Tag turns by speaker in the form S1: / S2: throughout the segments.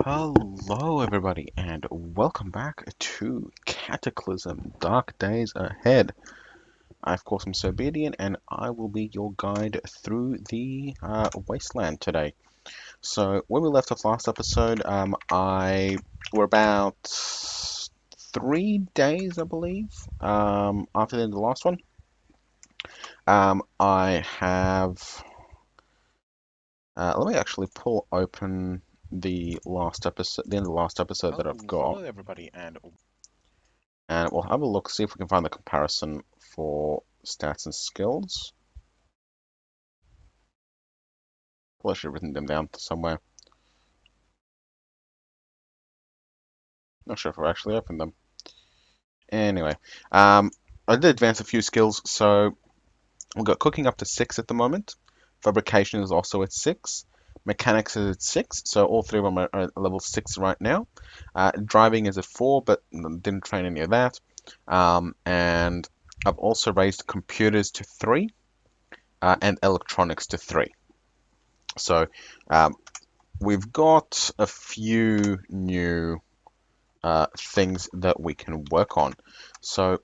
S1: Hello, everybody, and welcome back to Cataclysm, Dark Days Ahead. I, of course, am Sobedian, and I will be your guide through the wasteland today. So, when we left off last episode, I were about 3 days, I believe, after the end of the last one. I have. Let me actually pull open the last episode, the end of the last episode that I've got.
S2: Hello, everybody,
S1: And we'll have a look, see if we can find the comparison for stats and skills. Well, I should have written them down somewhere. Not sure if I actually opened them. Anyway, I did advance a few skills, so we've got cooking up to 6 at the moment. Fabrication is also at 6. Mechanics is at 6, so all three of them are at level 6 right now. Driving is at 4, but didn't train any of that. And I've also raised computers to 3 and electronics to 3. So we've got a few new things that we can work on. So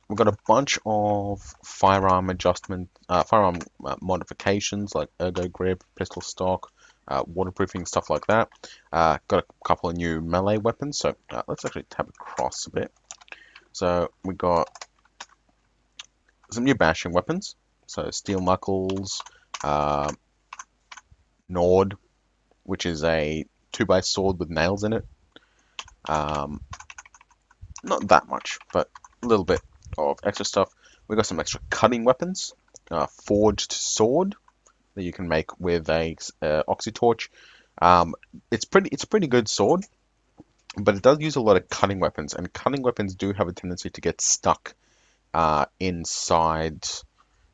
S1: we've got a bunch of firearm modifications like ergo grip, pistol stock, waterproofing, stuff like that. Got a couple of new melee weapons. So let's actually tab across a bit. So we got some new bashing weapons. So steel knuckles, Nord, which is a 2x sword with nails in it. Not that much, but a little bit of extra stuff. We got some extra cutting weapons, forged sword that you can make with a oxy torch. It's a pretty good sword, but it does use a lot of cutting weapons, and cutting weapons do have a tendency to get stuck inside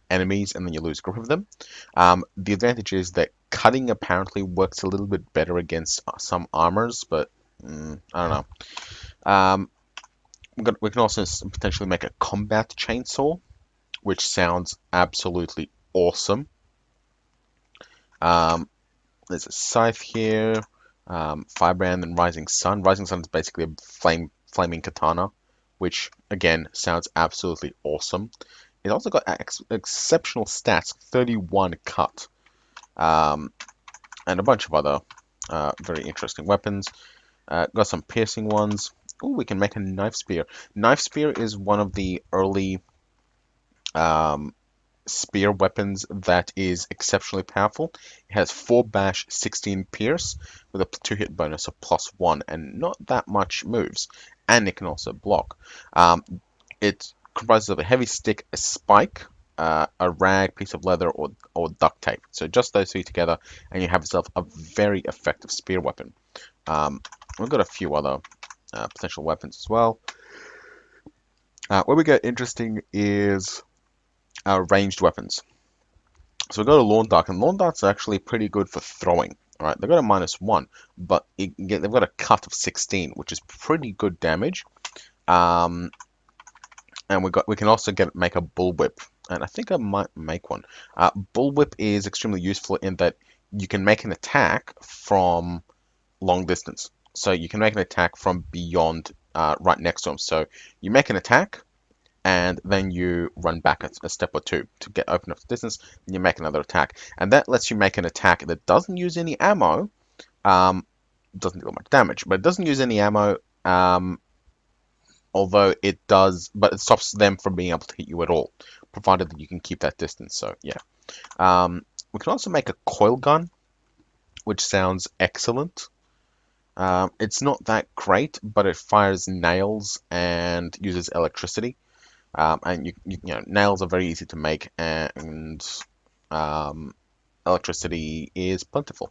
S1: enemies, and then you lose grip of them. The advantage is that cutting apparently works a little bit better against some armors, but I don't know. We can also potentially make a combat chainsaw, which sounds absolutely awesome. There's a scythe here, Firebrand and Rising Sun. Rising Sun is basically a flaming katana, which again sounds absolutely awesome. It also got exceptional stats, 31 cut, and a bunch of other very interesting weapons. Got some piercing ones. Oh, we can make a knife spear. Knife spear is one of the early spear weapons that is exceptionally powerful. It has 4 bash, 16 pierce with a 2-hit bonus of +1 and not that much moves. And it can also block. It comprises of a heavy stick, a spike, a rag, piece of leather, or duct tape. So just those three together, and you have yourself a very effective spear weapon. We've got a few other potential weapons as well. Where we get interesting is ranged weapons. So we've got a lawn dart, and lawn darts are actually pretty good for throwing. All right, they've got a -1, but they've got a cut of 16, which is pretty good damage. And we can also make a bullwhip, and I think I might make one. Bullwhip is extremely useful in that you can make an attack from long distance. So you can make an attack from beyond, right next to them. So you make an attack, and then you run back a step or two to get open enough distance, and you make another attack. And that lets you make an attack that doesn't use any ammo, doesn't deal much damage, but it doesn't use any ammo, although it does, but it stops them from being able to hit you at all, provided that you can keep that distance. So yeah. We can also make a coil gun, which sounds excellent. It's not that great, but it fires nails and uses electricity. And you know, nails are very easy to make, and electricity is plentiful.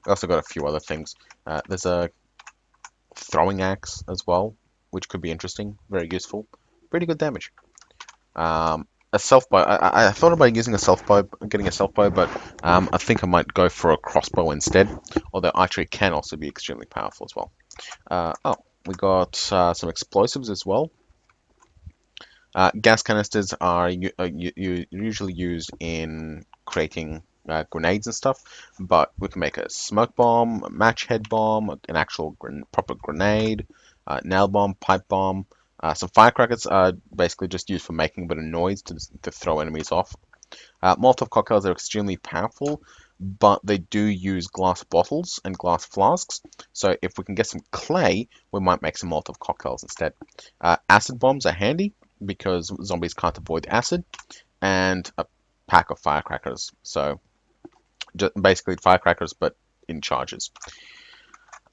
S1: We also got a few other things. There's a throwing axe as well, which could be interesting, very useful, pretty good damage. A self bow. I thought about using a self bow, getting a self bow, but I think I might go for a crossbow instead. Although archery can also be extremely powerful as well. We got some explosives as well. Gas canisters are usually used in creating grenades and stuff, but we can make a smoke bomb, a match head bomb, an actual proper grenade, nail bomb, pipe bomb. Some firecrackers are basically just used for making a bit of noise to throw enemies off. Molotov cocktails are extremely powerful, but they do use glass bottles and glass flasks. So if we can get some clay, we might make some Molotov cocktails instead. Acid bombs are handy because zombies can't avoid acid, and a pack of firecrackers. So just basically firecrackers, but in charges.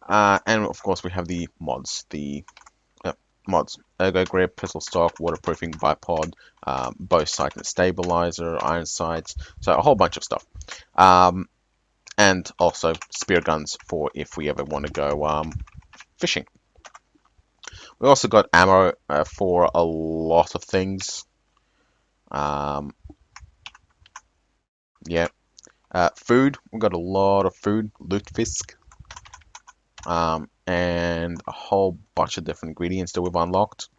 S1: And of course, we have the mods. The mods: ergo grip, pistol stock, waterproofing, bipod, bow sight and stabilizer, iron sights. So a whole bunch of stuff. And also spear guns for if we ever want to go fishing. We also got ammo for a lot of things. Um, yeah. Food. We've got a lot of food. Lutefisk. And a whole bunch of different ingredients that we've unlocked.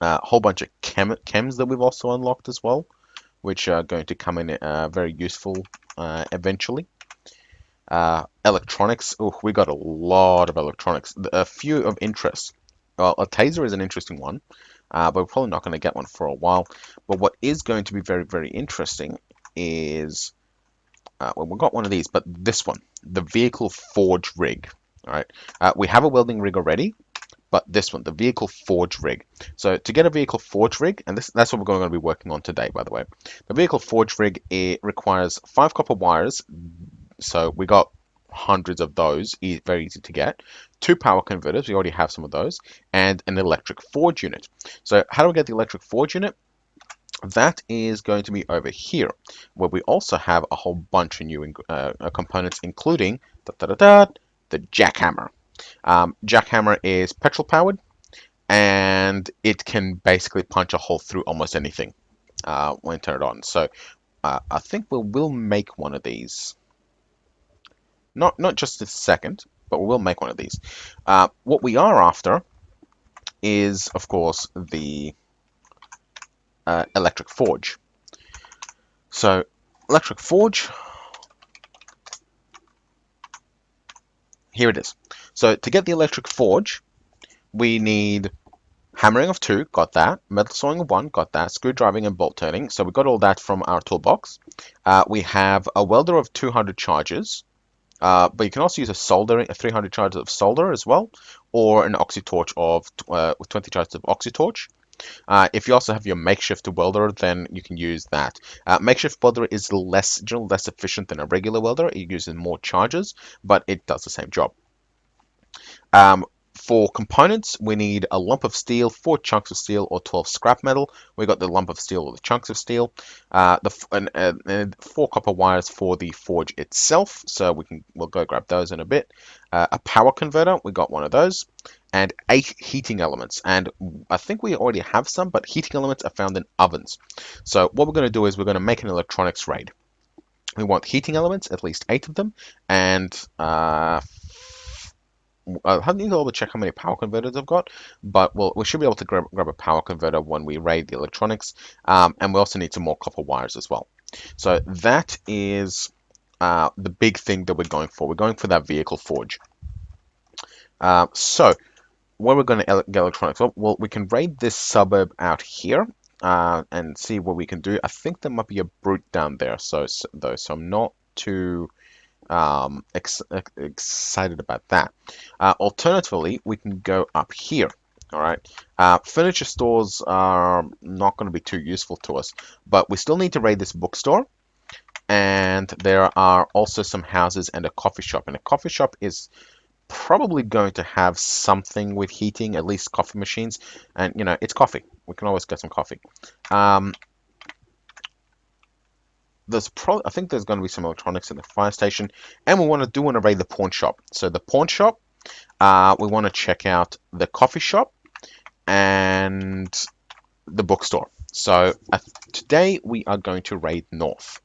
S1: A whole bunch of chems that we've also unlocked as well, which are going to come in very useful eventually. Electronics. Oh, we got a lot of electronics. A few of interest. Well, a taser is an interesting one, but we're probably not going to get one for a while. But what is going to be very, very interesting is, well, we've got one of these, but this one, the vehicle forge rig. All right, we have a welding rig already, but this one, the vehicle forge rig. So to get a vehicle forge rig, and that's what we're going to be working on today, by the way. The vehicle forge rig, it requires 5 copper wires. So we got hundreds of those, very easy to get. 2 power converters, we already have some of those, and an electric forge unit. So how do we get the electric forge unit? That is going to be over here, where we also have a whole bunch of new components, including the jackhammer. Jackhammer is petrol powered, and it can basically punch a hole through almost anything when you turn it on. So I think we'll make one of these. Not just this second, but we will make one of these. What we are after is, of course, the electric forge. So, electric forge, here it is. So, to get the electric forge, we need hammering of 2, got that. Metal sawing of 1, got that. Screwdriving and bolt turning, so we got all that from our toolbox. We have a welder of 200 charges. But you can also use a 300 charges of solder as well, or an oxytorch of 20 charges of oxytorch. If you also have your makeshift welder, then you can use that. Makeshift welder is generally less efficient than a regular welder. It uses more charges, but it does the same job. For components, we need a lump of steel, 4 chunks of steel, or 12 scrap metal. We got the lump of steel or the chunks of steel. And 4 copper wires for the forge itself. So we'll go grab those in a bit. A power converter, we got one of those, and 8 heating elements. And I think we already have some, but heating elements are found in ovens. So what we're going to do is we're going to make an electronics raid. We want heating elements, at least 8 of them, and I haven't even able to check how many power converters I've got, but we should be able to grab a power converter when we raid the electronics, and we also need some more copper wires as well. So that is the big thing that we're going for. We're going for that vehicle forge. So where we're going to get electronics? Well, we can raid this suburb out here and see what we can do. I think there might be a brute down there, so I'm not too excited about that. Alternatively, we can go up here. All right. Furniture stores are not going to be too useful to us, but we still need to raid this bookstore. And there are also some houses and a coffee shop. And a coffee shop is probably going to have something with heating, at least coffee machines. And, it's coffee. We can always get some coffee. I think there's going to be some electronics in the fire station, and we want to raid the pawn shop. So the pawn shop, we want to check out the coffee shop and the bookstore. So today we are going to raid North.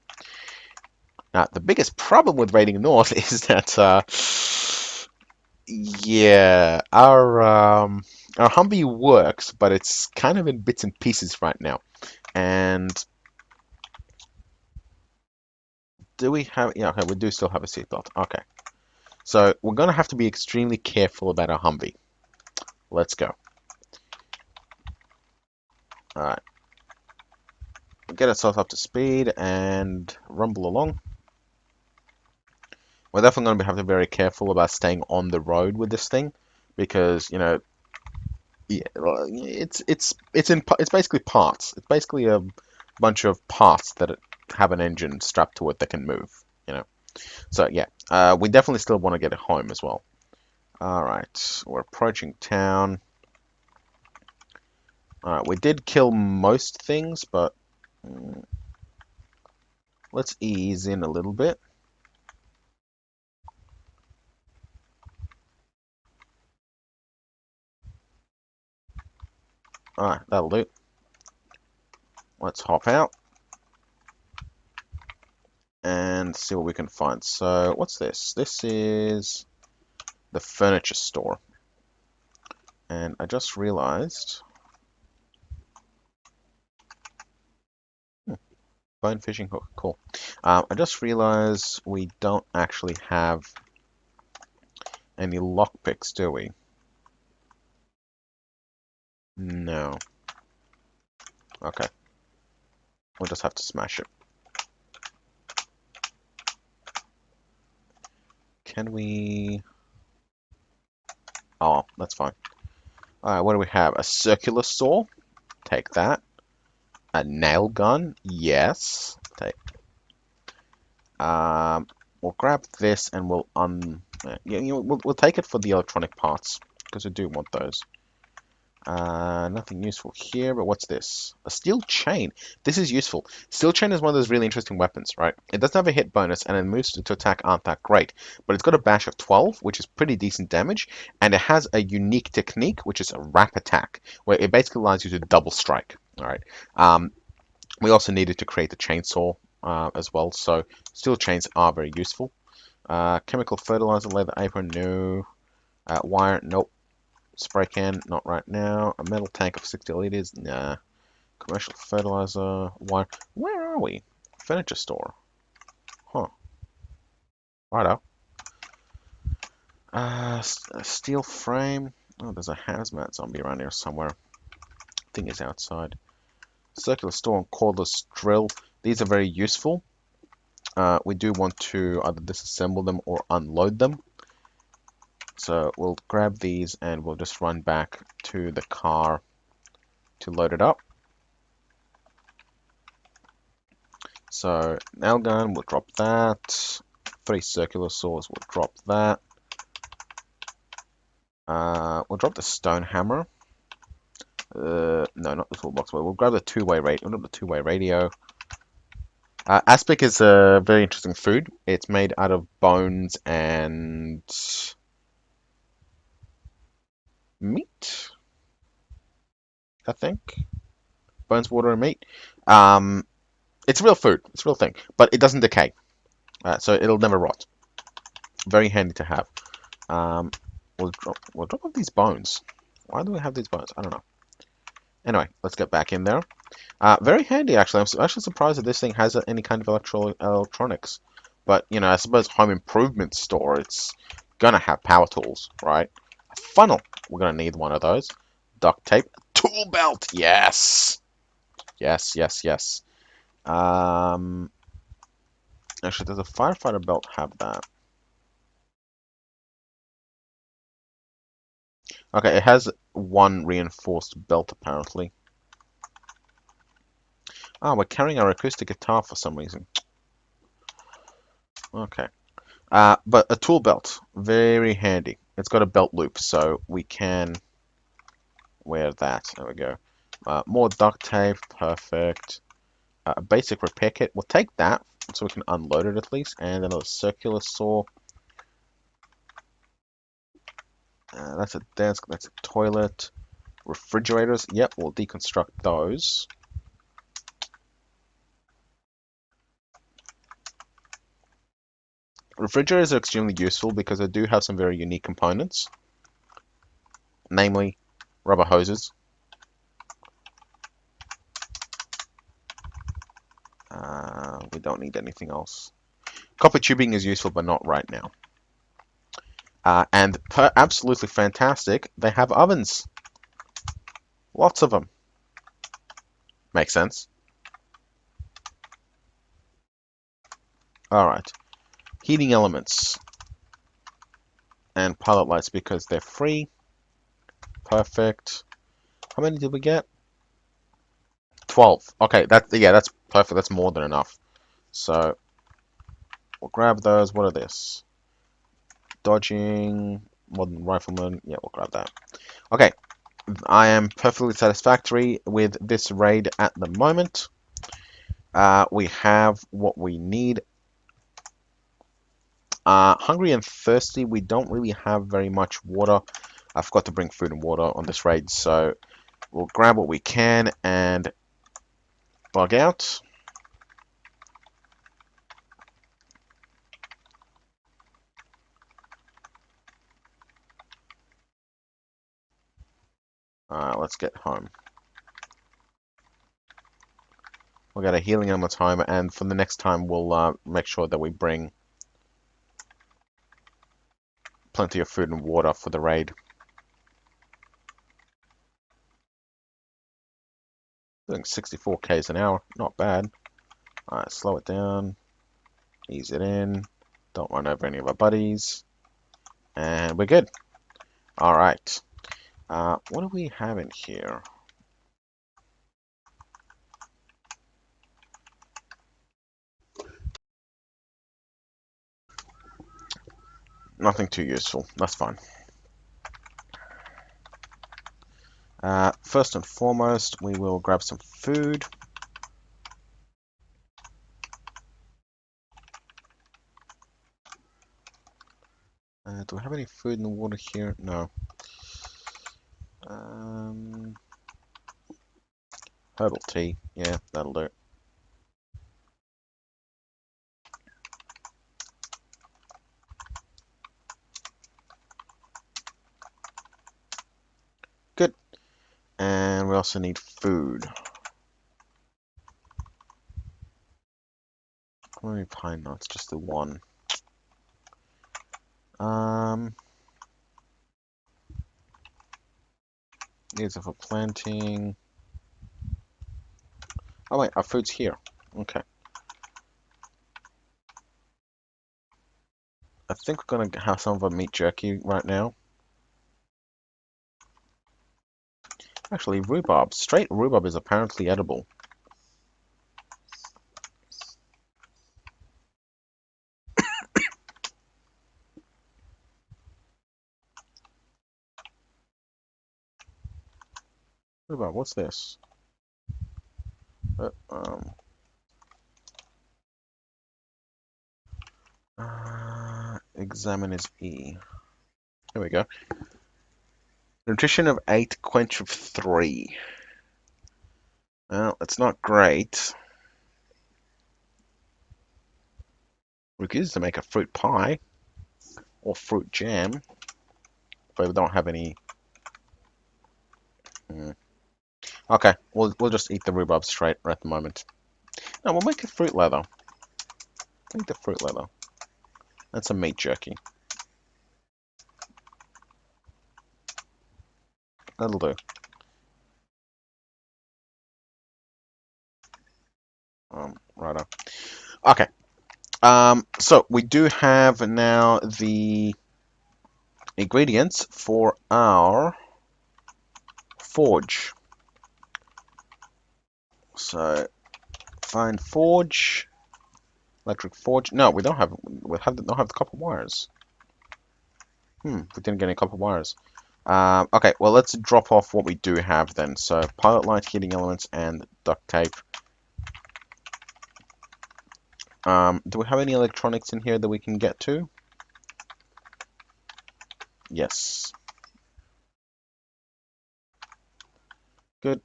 S1: Now the biggest problem with raiding North is that, yeah, our Humvee works, but it's kind of in bits and pieces right now, and Do we have... Yeah, okay, we do still have a seatbelt. Okay. So we're going to have to be extremely careful about our Humvee. Let's go. Alright. Get ourselves up to speed and rumble along. We're definitely going to have to be very careful about staying on the road with this thing, because, you know, yeah, well, it's basically parts. It's basically a bunch of parts that have an engine strapped to it that can move, you know. So yeah, we definitely still want to get it home as well. All right, we're approaching town. All right, we did kill most things, but let's ease in a little bit. All right, that'll do. Let's hop out and see what we can find. So what's this? This is the furniture store. And I just realized, bone fishing hook, cool. I just realized we don't actually have any lockpicks, do we? No. Okay. We'll just have to smash it. Can we... Oh, that's fine. Alright, what do we have? A circular saw? Take that. A nail gun? Yes. Take. We'll grab this and yeah, we'll take it for the electronic parts, because we do want those. Nothing useful here, but what's this? A steel chain. This is useful. Steel chain is one of those really interesting weapons, right? It doesn't have a hit bonus, and the moves to attack aren't that great, but it's got a bash of 12, which is pretty decent damage, and it has a unique technique, which is a wrap attack, where it basically allows you to double strike. All right. We also needed to create the chainsaw as well, so steel chains are very useful. Chemical fertilizer, leather apron, no. Wire, nope. Spray can, not right now. A metal tank of 60 liters, nah. Commercial fertilizer, wire. Where are we? Furniture store. Huh. Righto. A steel frame. Oh, there's a hazmat zombie around here somewhere. Thing is outside. Circular store and cordless drill. These are very useful. We do want to either disassemble them or unload them. So we'll grab these and we'll just run back to the car to load it up. So nail gun, we'll drop that. 3 circular saws, we'll drop that. We'll drop the stone hammer. No, not the toolbox. We'll grab the two-way radio. We'll grab the two-way radio. Aspic is a very interesting food. It's made out of bones and meat, I think. Bones, water, and meat. It's real food. It's a real thing, but it doesn't decay, so it'll never rot. Very handy to have. We'll drop off these bones. Why do we have these bones? I don't know. Anyway, let's get back in there. Very handy, actually. I'm actually surprised that this thing has any kind of electronics. But, you know, I suppose home improvement store, it's gonna have power tools, right? A funnel. We're gonna need one of those. Duct tape. Tool belt. Yes. Yes, yes, yes. Actually, does a firefighter belt have that? Okay, it has one reinforced belt, apparently. Ah, we're carrying our acoustic guitar for some reason. Okay. But a tool belt, very handy. It's got a belt loop, so we can wear that. There we go. More duct tape, perfect. A basic repair kit, we'll take that, so we can unload it at least. And then a circular saw. That's a desk, that's a toilet. Refrigerators, yep, we'll deconstruct those. Refrigerators are extremely useful because they do have some very unique components, namely rubber hoses. We don't need anything else. Copper tubing is useful, but not right now. And absolutely fantastic, they have ovens. Lots of them. Makes sense. Alright. Heating elements. And pilot lights because they're free. Perfect. How many did we get? 12. Okay, that's perfect. That's more than enough. So we'll grab those. What are this? Dodging, modern rifleman. Yeah, we'll grab that. Okay, I am perfectly satisfactory with this raid at the moment. We have what we need. Hungry and thirsty. We don't really have very much water. I forgot to bring food and water on this raid, so we'll grab what we can and bug out. Let's get home. We'll get a healing element home, and for the next time, we'll make sure that we bring plenty of food and water for the raid. Doing 64 k's an hour, not bad. Alright, slow it down, ease it in, don't run over any of our buddies, and we're good. Alright, what do we have in here? Nothing too useful, that's fine. First and foremost, we will grab some food. Do we have any food in the water here? No. Herbal tea. Yeah, that'll do. Good. And we also need food. How many pine nuts? Just the one. These are for planting. Oh wait, our food's here. Okay. I think we're gonna have some of our meat jerky right now. Actually, rhubarb. Straight rhubarb is apparently edible. Rhubarb, what's this? Uh, um, examine is E. Here we go. Nutrition of 8, quench of 3. Well, it's not great. We could use it to make a fruit pie or fruit jam, but we don't have any. Okay, we'll just eat the rhubarb straight right at the moment. No, we'll make a fruit leather. Eat the fruit leather. And some meat jerky. That'll do. Righto. Okay. So we do have now the ingredients for our forge. So find forge, electric forge. No, we don't have. Don't have the copper wires. We didn't get any copper wires. Okay, well let's drop off what we do have then. So pilot light, heating elements, and duct tape. Do we have any electronics in here that we can get to? Yes. Good.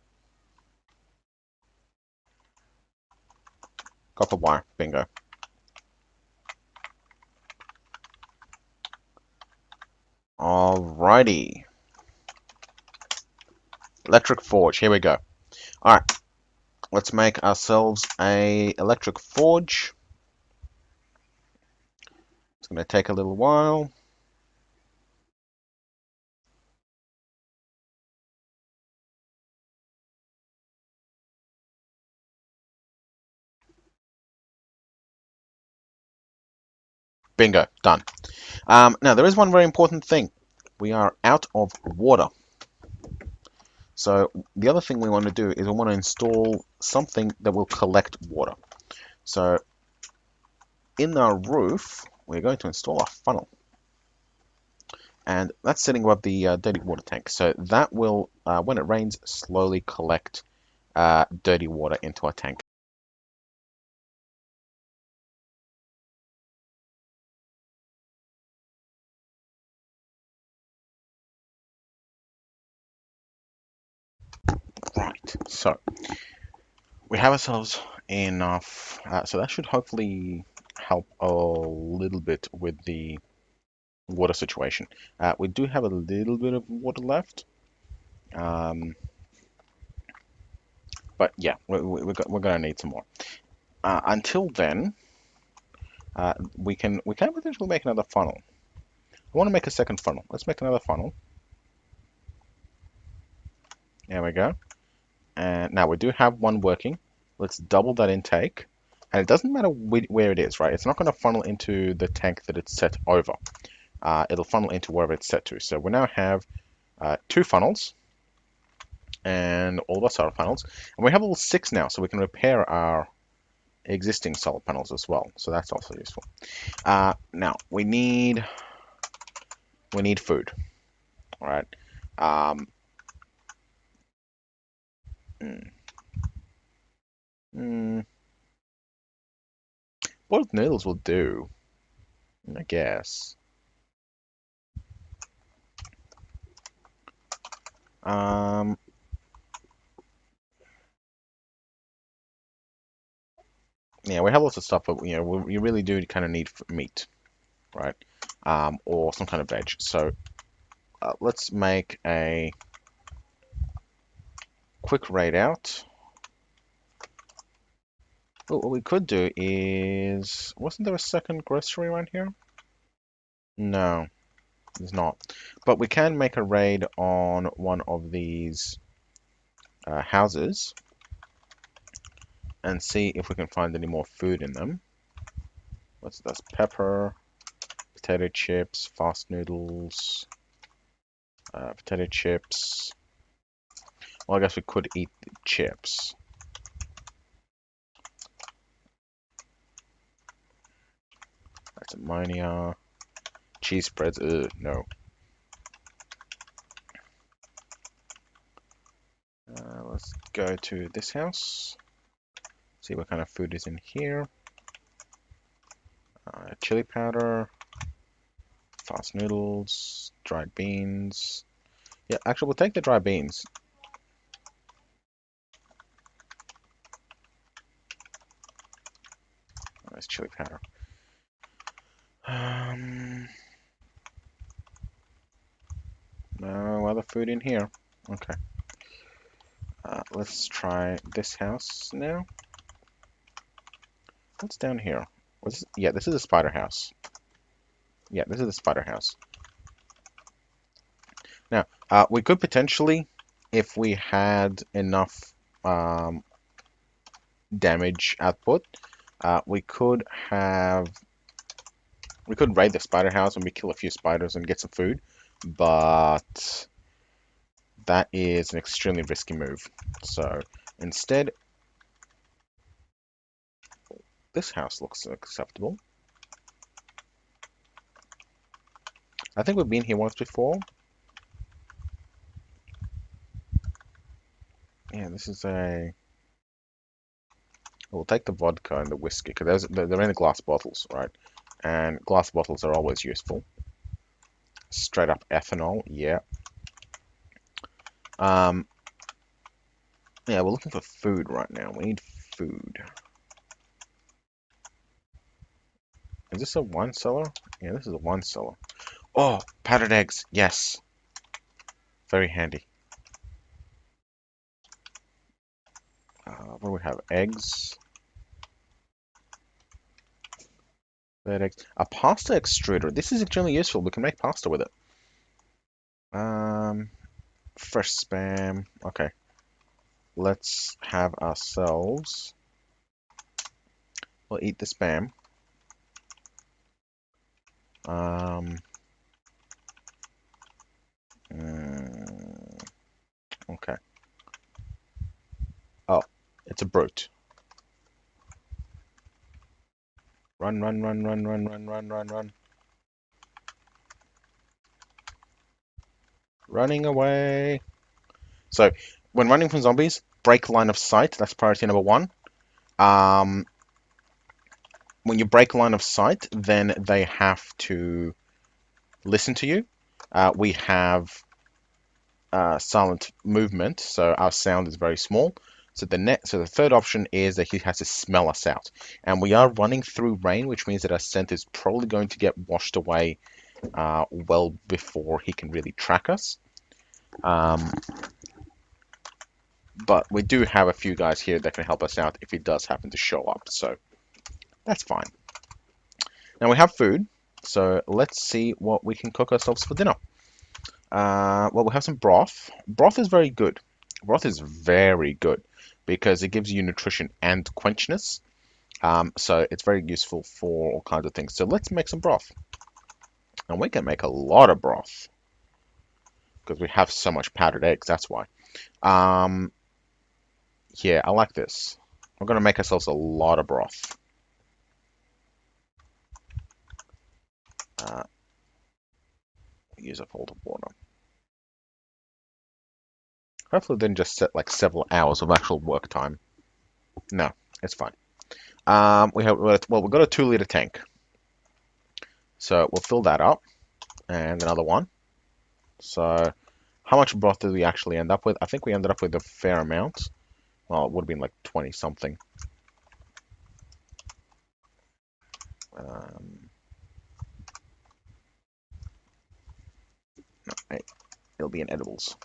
S1: Copper wire. Bingo. Alrighty. Electric forge. Here we go. Alright. Let's make ourselves a electric forge. It's going to take a little while. Bingo, done. Now, there is one very important thing. We are out of water. So the other thing we want to do is we want to install something that will collect water. So in our roof, we're going to install a funnel. And that's sitting above the dirty water tank. So that will, when it rains, slowly collect dirty water into our tank. Right, so we have ourselves enough. So that should hopefully help a little bit with the water situation. We do have a little bit of water left. Um, but yeah, we're going to need some more. Until then, we can potentially make another funnel. I want to make a second funnel. Let's make another funnel. There we go. And now we do have one working. Let's double that intake. And it doesn't matter where it is, right? It's not going to funnel into the tank that it's set over. It'll funnel into wherever it's set to. So we now have two funnels and all of our solar panels. And we have all six now, so we can repair our existing solar panels as well. So that's also useful. Now we need food. All right. Um, mm, mm, boiled noodles will do, I guess. Um, yeah, we have lots of stuff, but we really do kind of need meat, right? Or some kind of veg. So let's make a quick raid out. What we could do is, wasn't there a second grocery around here? No, there's not. But we can make a raid on one of these houses and see if we can find any more food in them. What's this? Pepper, potato chips, fast noodles, potato chips. Well, I guess we could eat the chips. That's ammonia. Cheese spreads. Ugh, no. Let's go to this house. See what kind of food is in here. Chili powder, fast noodles, dried beans. Yeah, actually, we'll take the dried beans. Oh, there's chili powder. Um, no other food in here. Okay. Let's try this house now. What's down here? Yeah, this is a spider house. Yeah, this is a spider house. Now, we could potentially, if we had enough um, damage output, we could raid the spider house and we kill a few spiders and get some food, but that is an extremely risky move. So instead, this house looks acceptable. I think we've been here once before. Yeah, this is a. We'll take the vodka and the whiskey because they're in the glass bottles, right? And glass bottles are always useful. Straight up ethanol, yeah. Um, yeah, we're looking for food right now. We need food. Is this a wine cellar? Yeah, this is a wine cellar. Oh, powdered eggs. Yes. Very handy. What do we have? Eggs. A pasta extruder. This is extremely useful. We can make pasta with it. Um, fresh spam. Okay, let's have ourselves. We'll eat the spam. Um, mm, okay. Oh, it's a brute. Run, run, run, run, run, run, run, run, run. Running away. So, when running from zombies, break line of sight. That's priority number one. Um, when you break line of sight, then they have to listen to you. We have silent movement, so our sound is very small. So the third option is that he has to smell us out, and we are running through rain, which means that our scent is probably going to get washed away well before he can really track us. Um, but we do have a few guys here that can help us out if he does happen to show up, so that's fine. Now we have food, so let's see what we can cook ourselves for dinner. Well, we have some broth. Broth is very good. Broth is very good because it gives you nutrition and quenchness. So it's very useful for all kinds of things. So let's make some broth. And we can make a lot of broth because we have so much powdered eggs. That's why. Um, yeah, I like this. We're going to make ourselves a lot of broth. Uh, use up all the water. Hopefully, then just set like several hours of actual work time. No, it's fine. We've got a 2 liter tank. So we'll fill that up and another one. So how much broth did we actually end up with? I think we ended up with a fair amount. Well, it would have been like 20 something. Um, no, it'll be in edibles.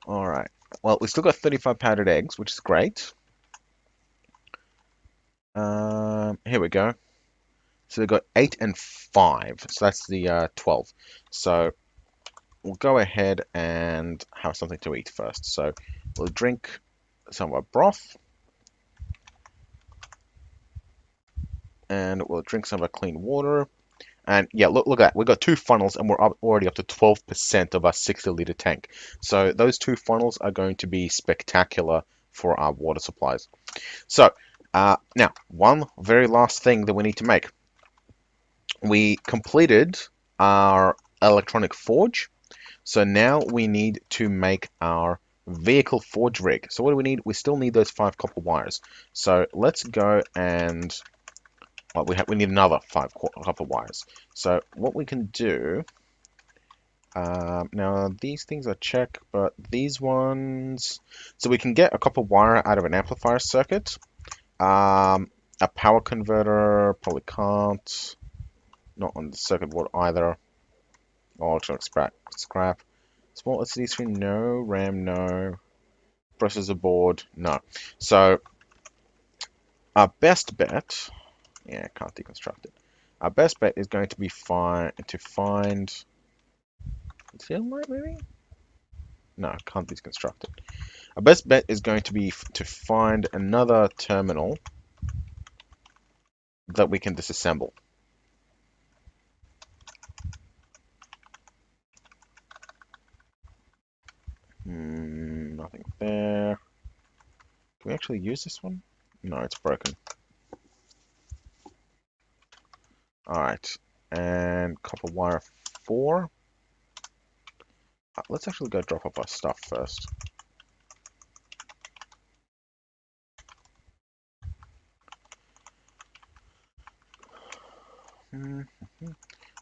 S1: All right. Well, we still got 35 powdered eggs, which is great. Here we go. So we've got 8 and 5. So that's the 12. So we'll go ahead and have something to eat first. So we'll drink some of our broth. And we'll drink some of our clean water. And yeah, look at that. We've got 2 funnels and we're already up to 12% of our 60-liter tank. So those 2 funnels are going to be spectacular for our water supplies. So now, one very last thing that we need to make. We completed our electronic forge. So now we need to make our vehicle forge rig. So what do we need? We still need those 5 copper wires. So let's go and well, we need another 5 copper wires. So what we can do now these things are check, but these ones, so we can get a copper wire out of an amplifier circuit. A power converter probably can't. Not on the circuit board either. Oh, electronic scrap. Small LCD screen, no. RAM, no. Processor board, no. So our best bet, yeah, can't deconstruct it. Our best bet is going to be to find. Feel light maybe? No, can't deconstruct it. Our best bet is going to be to find another terminal that we can disassemble. Nothing there. Can we actually use this one? No, it's broken. Alright, and copper wire 4. Let's actually go drop off our stuff first.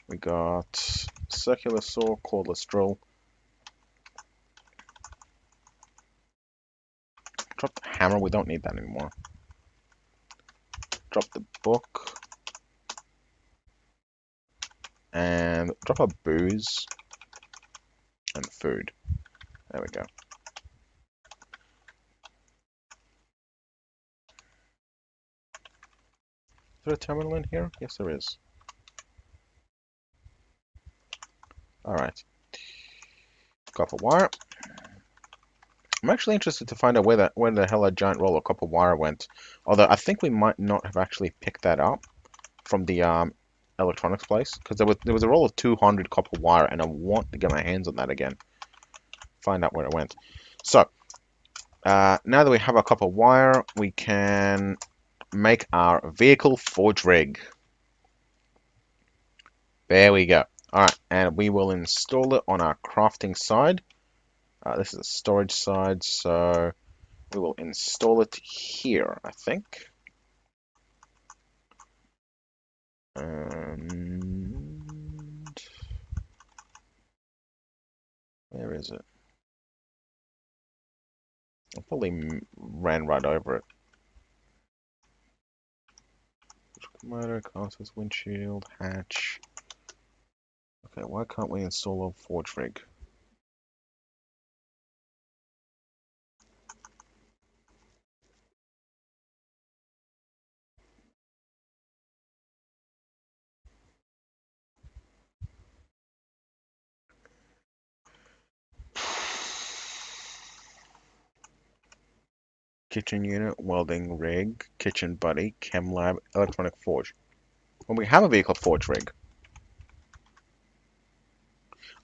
S1: We got circular saw, cordless drill. Drop the hammer, we don't need that anymore. Drop the book. And drop our booze and food. There we go. there a terminal in here? Yes, there is. Alright. Copper wire. I'm actually interested to find out where the hell a giant roll of copper wire went. Although I think we might not have actually picked that up from the electronics place, because there was a roll of 200 copper wire, and I want to get my hands on that again. Find out where it went. So now that we have our copper wire, we can make our vehicle forge rig. There we go. Alright, and we will install it on our crafting side. This is the storage side, so we will install it here, I think. And where is it? I probably ran right over it. Motor, console, windshield, hatch. Okay, why can't we install a forge rig? Kitchen unit, welding rig, kitchen buddy, chem lab, electronic forge. Well, we have a vehicle forge rig.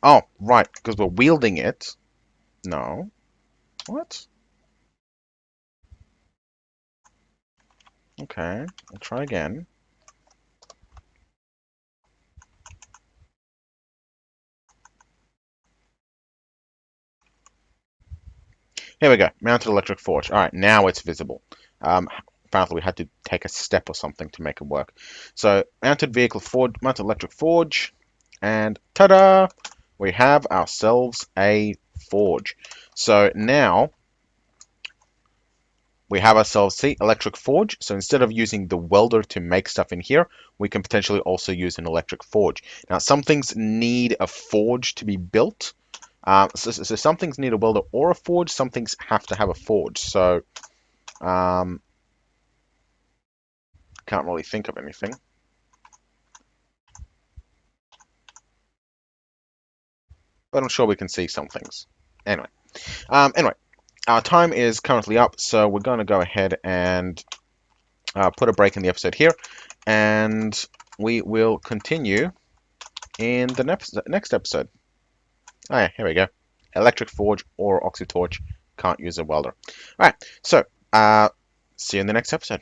S1: Oh, right, because we're wielding it. No. What? Okay, I'll try again. Here we go. Mounted electric forge. All right, now it's visible. Apparently we had to take a step or something to make it work. So mounted vehicle forge, mounted electric forge, and ta-da! We have ourselves a forge. So now we have ourselves, see, electric forge. So instead of using the welder to make stuff in here, we can potentially also use an electric forge. Now, some things need a forge to be built. So some things need a welder or a forge. Some things have to have a forge. So can't really think of anything. But I'm sure we can see some things. Anyway, our time is currently up, so we're going to go ahead and put a break in the episode here, and we will continue in the next episode. Oh yeah, here we go. Electric forge or oxytorch. Can't use a welder. All right, so see you in the next episode.